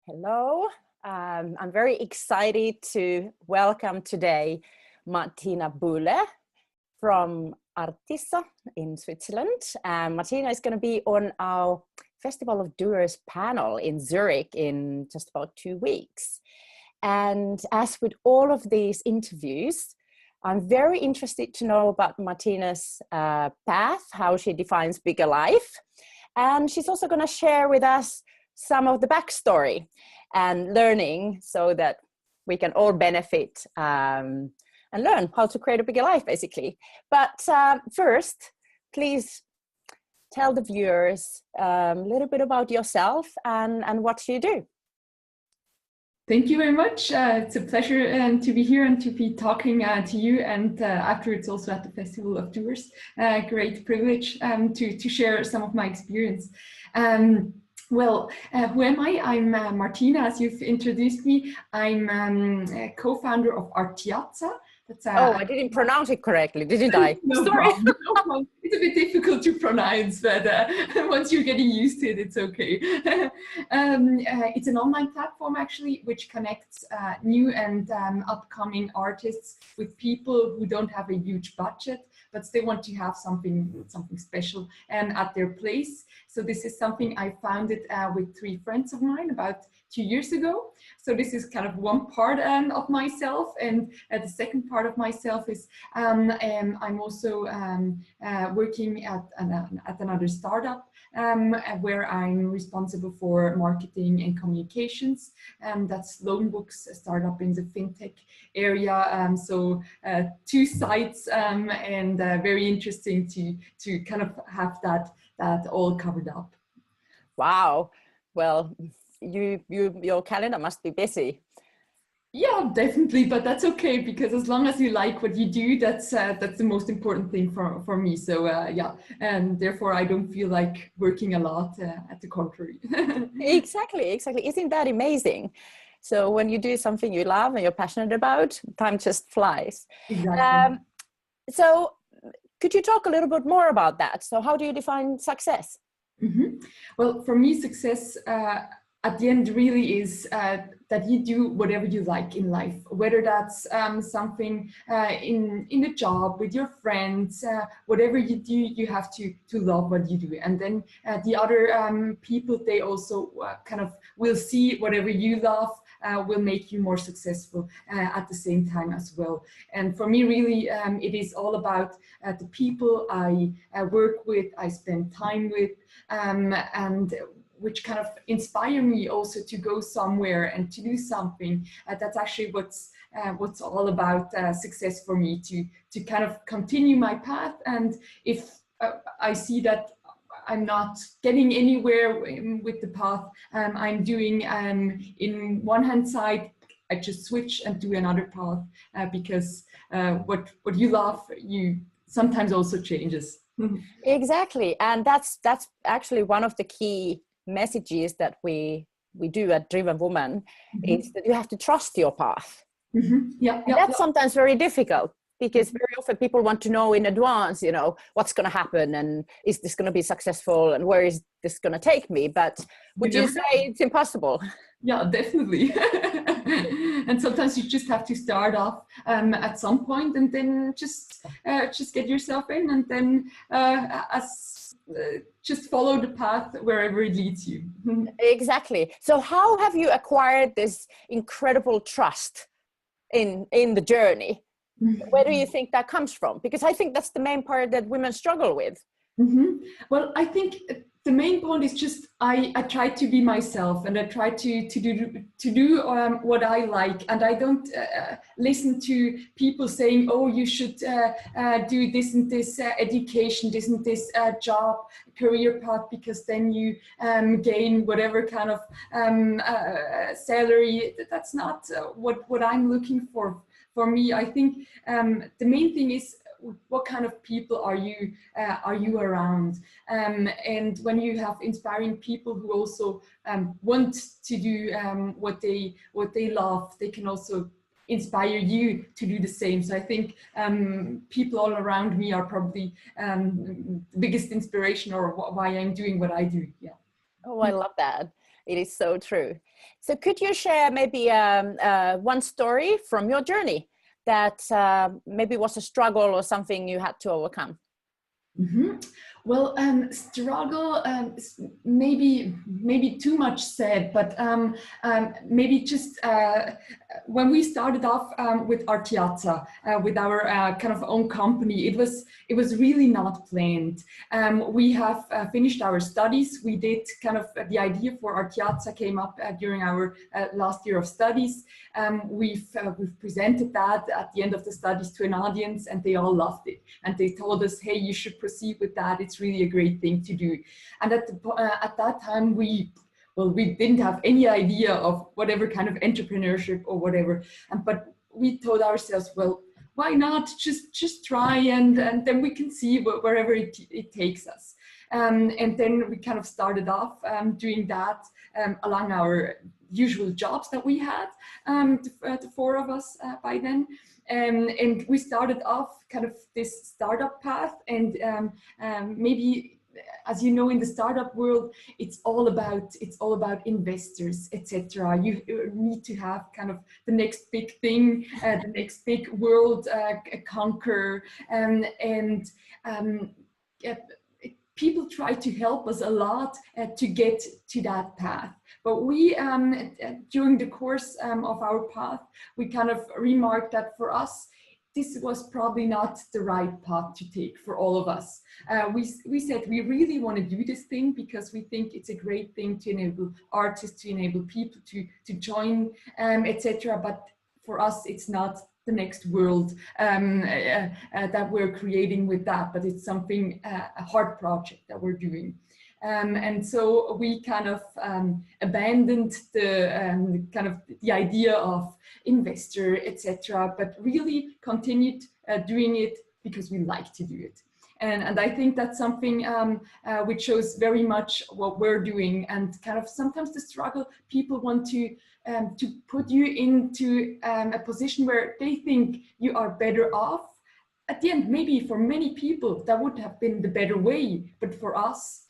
Hello, I'm very excited to welcome today Martina Bühler from Artiazza in Switzerland. Martina is going to be on our Festival of Doers panel in Zurich in just about 2 weeks. And as with all of these interviews, I'm very interested to know about Martina's path, how she defines bigger life. And she's also going to share with us some of the backstory and learning so that we can all benefit and learn how to create a bigger life, basically. But first, please tell the viewers a little bit about yourself and what you do. Thank you very much. It's a pleasure to be here and to be talking to you, and afterwards also at the Festival of Doers. Great privilege to share some of my experience. Well, who am I? I'm Martina, as you've introduced me. I'm a co-founder of Artiazza. Oh, I didn't pronounce it correctly, didn't I? No problem, no problem. It's a bit difficult to pronounce, but once you're getting used to it, it's okay. It's an online platform, actually, which connects new and upcoming artists with people who don't have a huge budget, but still want to have something special at their place. So this is something I founded with 3 friends of mine about 2 years ago. So this is kind of one part of myself, and the second part of myself is I'm also working at another startup where I'm responsible for marketing and communications. That's Loanboox, a startup in the fintech area. So 2 sites and very interesting to kind of have that all covered up. Wow. Well, your calendar must be busy. Yeah, definitely, but that's okay, because as long as you like what you do, that's the most important thing for me. So yeah, and therefore I don't feel like working a lot. At the contrary. Exactly. Isn't that amazing? So when you do something you love and you're passionate about, time just flies. Exactly. So could you talk a little bit more about that? So how do you define success? Mm-hmm. Well, for me, success at the end really is that you do whatever you like in life, whether that's something in a job with your friends, whatever you do, you have to love what you do. And then the other people, they also kind of will see whatever you love will make you more successful at the same time as well. And for me, really, it is all about the people I work with, I spend time with, and which kind of inspire me also to go somewhere and to do something. That's actually what's all about success for me, to kind of continue my path. And if I see that I'm not getting anywhere with the path I'm doing, in one hand side, I just switch and do another path, because what you love, you sometimes also changes. Exactly. And that's actually one of the key messages that we do at Driven Woman, mm-hmm. is that you have to trust your path. Mm-hmm. Yeah, that's sometimes very difficult, because very often people want to know in advance, you know, what's going to happen and is this going to be successful and where is this going to take me? But would you say it's impossible? Yeah, definitely. And sometimes you just have to start off at some point, and then just get yourself in, and then just follow the path wherever it leads you. Exactly. So how have you acquired this incredible trust in the journey? Where do you think that comes from? Because I think that's the main part that women struggle with. Mm-hmm. Well, I think the main point is just I try to be myself, and I try to do what I like, and I don't listen to people saying, oh, you should do this and this education, this and this job, career path, because then you gain whatever kind of salary. That's not what I'm looking for. For me, I think the main thing is, what kind of people are you around? And when you have inspiring people who also want to do what they love, they can also inspire you to do the same. So I think people all around me are probably the biggest inspiration, or why I'm doing what I do. Yeah. Oh, I love that. It is so true. So could you share maybe one story from your journey that maybe was a struggle or something you had to overcome? Mm-hmm. Well, struggle, maybe too much said, but maybe just when we started off with Artiazza, with our kind of own company, it was really not planned. We have finished our studies. We did kind of the idea for Artiazza came up during our last year of studies. We've presented that at the end of the studies to an audience, and they all loved it. And they told us, hey, you should proceed with that. It's really a great thing to do. And at that time, we didn't have any idea of whatever kind of entrepreneurship or whatever. But we told ourselves, well, why not just try, and then we can see wherever it takes us. And then we kind of started off doing that along our usual jobs that we had, the four of us by then. And we started off kind of this startup path, and maybe, as you know, in the startup world, it's all about investors, etc. You need to have kind of the next big thing, the next big world conquer, and people try to help us a lot to get to that path. But we, during the course of our path, we kind of remarked that for us, this was probably not the right path to take for all of us. We said we really want to do this thing because we think it's a great thing to enable artists, to enable people to join, etc. But for us, it's not the next world that we're creating with that, but it's something, a hard project that we're doing. And so we kind of abandoned the kind of the idea of investor, etc., but really continued doing it because we like to do it. And I think that's something which shows very much what we're doing, and kind of sometimes the struggle, people want to put you into a position where they think you are better off. At the end, maybe for many people, that would have been the better way, but for us,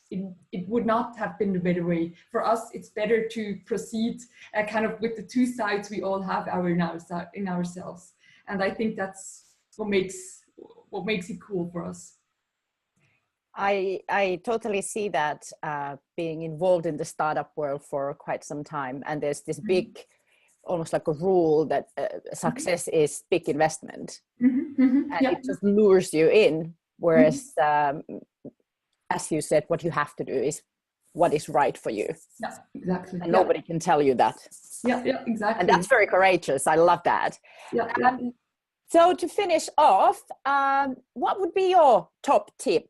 it would not have been the better way. For us, it's better to proceed kind of with the two sides we all have in ourselves. And I think that's what makes it cool for us. I totally see that being involved in the startup world for quite some time. And there's this big, almost like a rule that success is big investment. And it just lures you in. Whereas, as you said, what you have to do is what is right for you. Yeah, exactly. And nobody can tell you that. Yeah, exactly. And that's very courageous. I love that. Yeah. So to finish off, what would be your top tip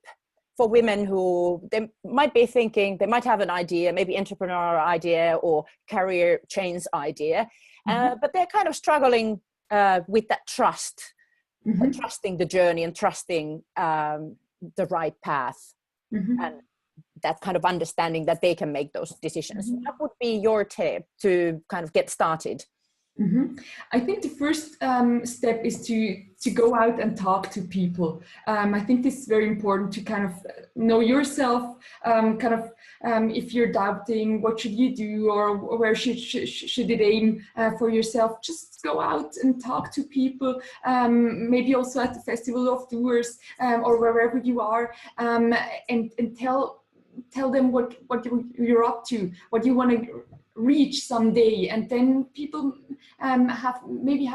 for women who they might be thinking, they might have an idea, maybe entrepreneurial idea or career change idea, but they're kind of struggling with that trust, trusting the journey and trusting the right path, and that kind of understanding that they can make those decisions. What would be your tip to kind of get started? I think the first step is to go out and talk to people. I think this is very important to kind of know yourself, if you're doubting what should you do or where should it aim for yourself, just go out and talk to people, maybe also at the Festival of Doers or wherever you are, and tell them what you're up to, what you want to reach someday, and then people have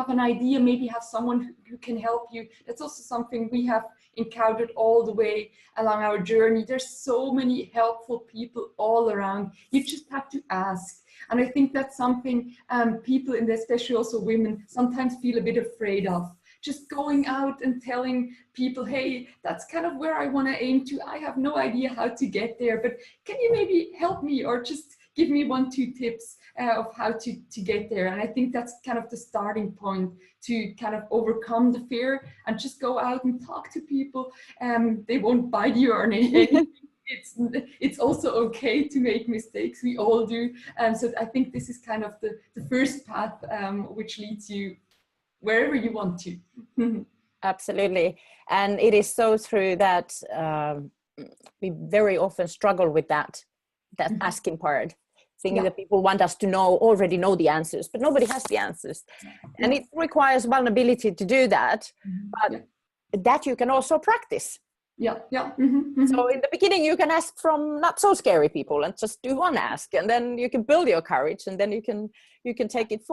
an idea, maybe have someone who can help you. That's also something we have encountered all the way along our journey. There's so many helpful people all around. You just have to ask. And I think that's something people, and especially also women, sometimes feel a bit afraid of. Just going out and telling people, hey, that's kind of where I want to aim to. I have no idea how to get there, but can you maybe help me, or just give me 1-2 tips of how to get there? And I think that's kind of the starting point to kind of overcome the fear and just go out and talk to people. They won't bite you or anything. It's also okay to make mistakes. We all do. So I think this is kind of the first path which leads you wherever you want to. Absolutely. And it is so true that we very often struggle with that asking part. thinking that people want us to already know the answers, but nobody has the answers. And it requires vulnerability to do that, but that you can also practice. So in the beginning, you can ask from not so scary people and just do one ask, and then you can build your courage, and then you can take it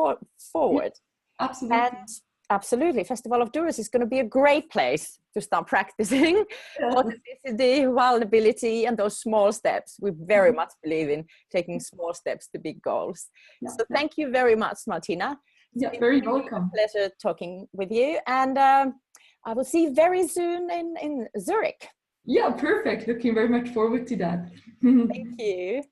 forward. Absolutely. And absolutely, Festival of Doers is going to be a great place to start practicing authenticity, vulnerability, and those small steps. We very much believe in taking small steps to big goals. So thank you very much, Martina. It's very welcome. A pleasure talking with you, and I will see you very soon in Zurich. Yeah, perfect. Looking very much forward to that. Thank you.